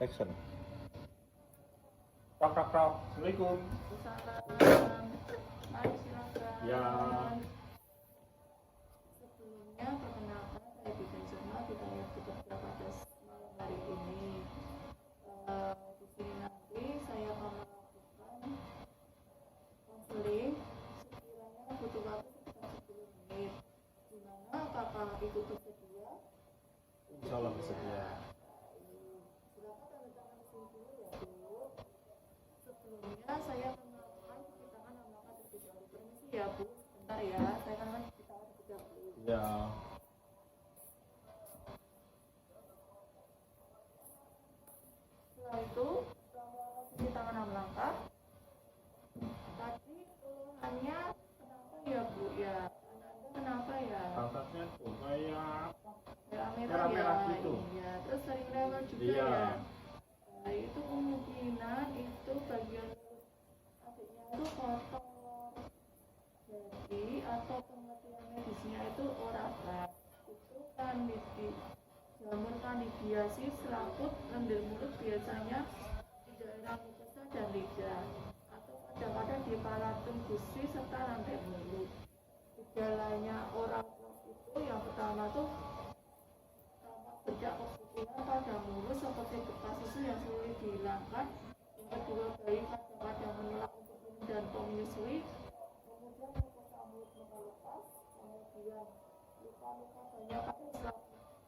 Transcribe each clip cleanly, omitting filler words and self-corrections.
Action. Tok tok tok. Assalamualaikum. Mari silakan. Ya. Sebelumnya perkenalkan saya Bidan Sukma Bidayah bekerja pada malam hari ini. Di sini nanti saya akan melakukan konseling sekiranya butuh waktu sekitar 10 menit. Di mana apakah itu bersedia? Insyaallah bersedia. Sebelumnya saya akan melakukan cuci tangan menggunakan terlebih dahulu. Permisi ya Bu, sebentar ya, saya akan cuci tangan terlebih dahulu. Ya. Setelah itu, setelah cuci tangan 6 langkah. Tadi keluhannya kenapa ya Bu ya? Anda kenapa ya? Pangkatnya tuh kayak Merah-merah ya. gitu. Iya, terus sering rewel juga Iya. ya. Nah, itu kemungkinan itu bagian adiknya itu kotor. Jadi atau pengertian medisnya itu oral. Itu jamur kandidiasis selaput lendir mulut biasanya di daerah mukosa dan lidah atau kadang-kadang di palatum gusi serta rantai mulut. Gejalanya oral itu yang pertama tuh sejak oksigen pada mulut seperti bekas susu yang sulit dihilangkan. Yang kedua, bayi kadang-kadang menolak untuk minum dan menyusui. Kemudian mukosa mulut mengelupas. Kemudian luka-luka banyak pada selap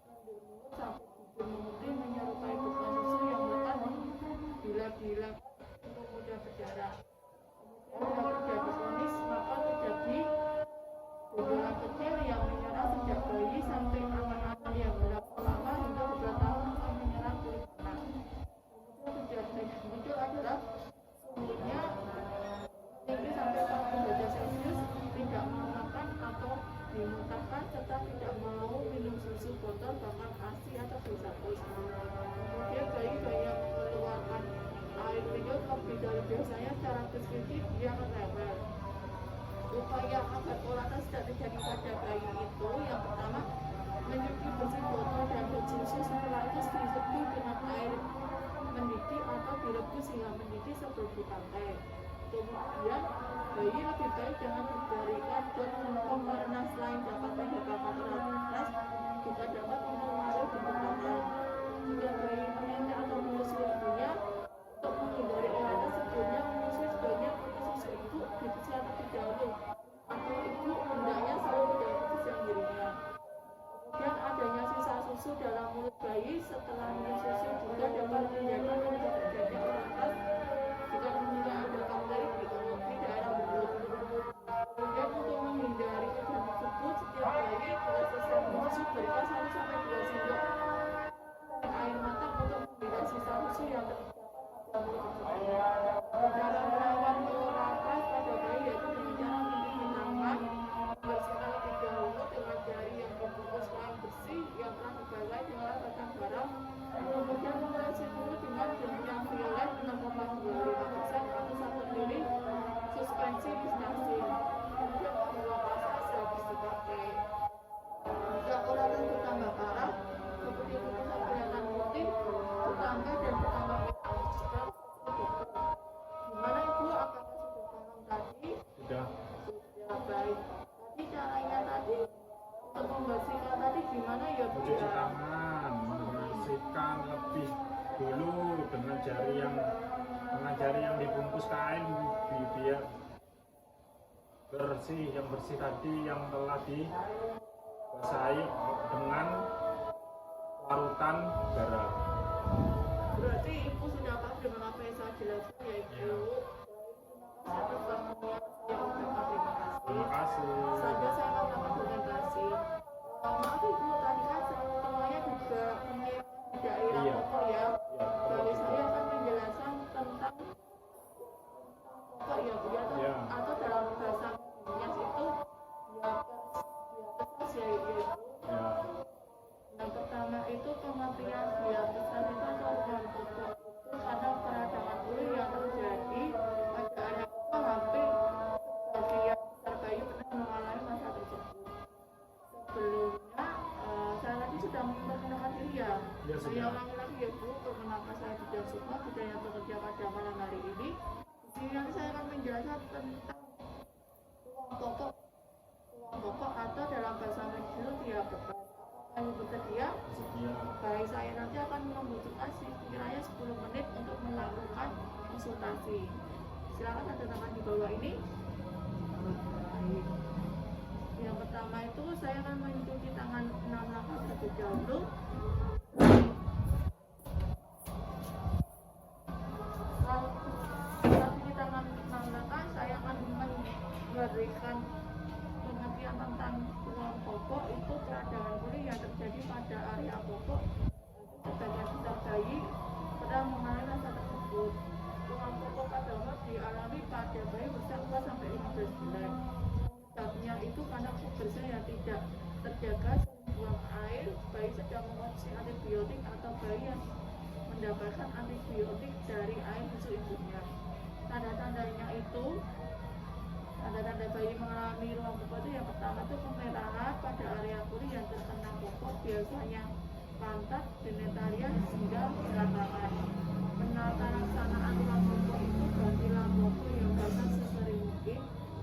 lendir mulut sampai bibir memutih menyerupai bekas susu yang melekat bila dihilangkan untuk mudah berdarah. Kemudian bila terjadi kronis maka terjadi gejala kecil yang menyerang sejak bayi sampai anak-anak yang berlaku lama hingga beberapa tahun akan menyerang kulit anak. Kemudian kejadian yang muncul adalah suhunya tinggi sampai 40 derajat Celcius, tidak mau makan atau dimuntahkan, serta tidak mau minum susu botol, bahkan ASI atau glukosa. Kemudian bayi banyak mengeluarkan air liur lebih dari biasanya secara preskriptif yang rewel. Upaya agar olahraga tidak terjadi pada bayi itu yang pertama, mencuci bersih botol dan susu, setelah itu diseduh dengan air mendidih atau direbus hingga mendidih sebelum dipakai. Kemudian bayi lebih baik jangan diberikan dot untuk karena selain dapat menyebabkan keras juga dapat mempengaruhi bentuk tangan. Jika bayi menentek atau menyusui ibunya, untuk menghindari olahraga sebelumnya menyusui sebaiknya susu ibu dipisah terlebih dahulu atau ibu hendaknya selalu menjaga yang dirinya. Kemudian adanya sisa susu dalam mulut bayi setelah menyusui juga dapat menjadikan untuk terjadi olahraga jika kemudian ada bakteri di daerah mulut. Kemudian untuk menghindari kejadian tersebut, setiap bayi pada selesai menyusui berikan 1-2 sendok air matang untuk menghindari sisa susu yang terdapat pada mulut tersebut. Cara melawan olahraga pada bayi yaitu dengan cara mencuci tangan, membersihkan lebih dahulu dengan jari yang dibungkus kain bersih yang telah dibagai dengan batang garam, kemudian mengolesi mulut dengan jeruk yang violet 6,25% atau 1 ml suspensi pistasin. Kemudian membuang rasa sehabis dipakai. Jika olahraga bertambah parah, seperti putusan kelihatan putih, bertambah dan bertambah merah, segera dokter. Gimana Ibu? Apakah sudah paham tadi? Sudah. Sudah, baik. Tadi caranya tadi untuk membersihkan tadi gimana ya Bu? Mencuci tangan, membersihkan lebih dulu dengan jari yang dibungkus kain biar bersih, yang bersih tadi yang telah dibasahi dengan larutan garam. Berarti Ibu sudah paham dengan apa yang saya jelaskan ya Ibu? Terima kasih atas waktunya. Saya ucapkan terima kasih. Terima kasih. Saja saya mengucapkan terima kasih. Maaf Ibu, tadi kan semuanya juga di daerah Iya. Bogor ya. Ya, Jadi saya akan menjelaskan tentang pokok ya Bu ya, Ya. atau dalam bahasa Inggris itu diabetes ya Ibu. Ya. Yang pertama itu pengertian diabetes itu adalah pokok itu karena peradangan kulit yang terjadi pada anak itu hampir sebagian besar bayi pernah mengalami masa tersebut. Sebelumnya saya tadi sudah memperkenalkan diri ya. Ya, sudah. Saya ulangi lagi ya Bu, perkenalkan saya semua tidak yang bekerja pada malam hari ini. Di sini nanti saya akan menjelaskan tentang ruang pokok atau dalam bahasa medis itu tiap bekas. Apakah Ibu bersedia? Sedia. Baik, saya nanti akan membutuhkan sekiranya 10 menit untuk melakukan konsultasi. Silakan tanda tangan di bawah ini. Baik. Yang pertama itu saya akan mencuci tangan 6 langkah terlebih dahulu. Setelah cuci tangan 6 langkah, saya akan memberikan pengertian tentang ruang pokok. Itu peradangan kulit yang terjadi pada area pokok, itu sebagian besar bayi pernah mengalami rasa tersebut. Ruang pokok pada umumnya dialami pada bayi usia 4 sampai 15 bulan. Penyebabnya itu karena kebersihan yang tidak terjaga, sering buang air, bayi sedang mengonsumsi antibiotik, atau bayi yang mendapatkan antibiotik dari air susu ibunya. Tanda-tandanya itu, tanda-tanda bayi mengalami ruang pokok itu yang pertama itu kemerahan pada area kulit yang terkena pokok, biasanya pantat, genitalia hingga belakang. Menata laksanaan ruang pokok itu gantilah pokok yang basah sesering mungkin.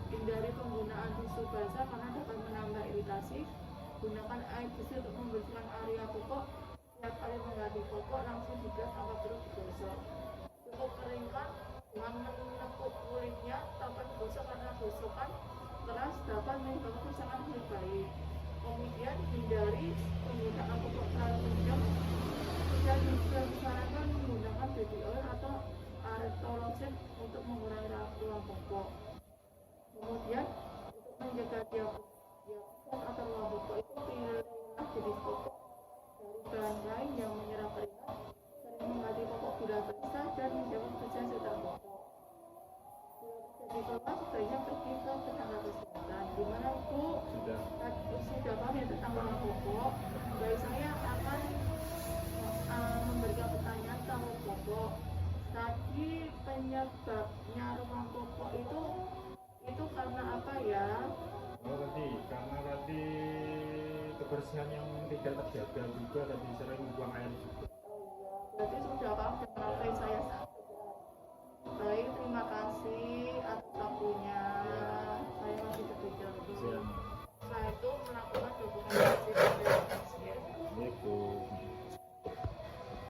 Hindari penggunaan tisu basah karena dapat menambah iritasi. Gunakan air bersih untuk membersihkan area pokok. Setiap kali mengganti pokok langsung dibilas tanpa terus digosok. Cukup keringkan dengan menekuk kulitnya tanpa digosok karena gosokan keras dapat menyebabkan kerusakan kulit bayi. Kemudian hindari penggunaan pupuk terlalu kencang. Tidak disarankan menggunakan baby oil atau aretolosin untuk mengurangi ruang pokok. Kemudian untuk menjaga diapos atau ruang pokok itu pilihlah jenis pokok dari bahan kain yang menyerap keringat, sering mengganti pokok bila basah, dan menjaga kebersihan sekitar pokok. Bila terjadi keluar, sebaiknya pergi ke tenaga kesehatan. Gimana Bu? Sudah paham ya tentang ruang pokok? Baik, saya akan memberikan pertanyaan tentang ruang pokok. Tadi penyebabnya ruang pokok itu karena apa ya? Karena kebersihan yang tidak terjaga juga, tadi sering buang air juga. Oh iya, berarti sudah paham dengan apa yang saya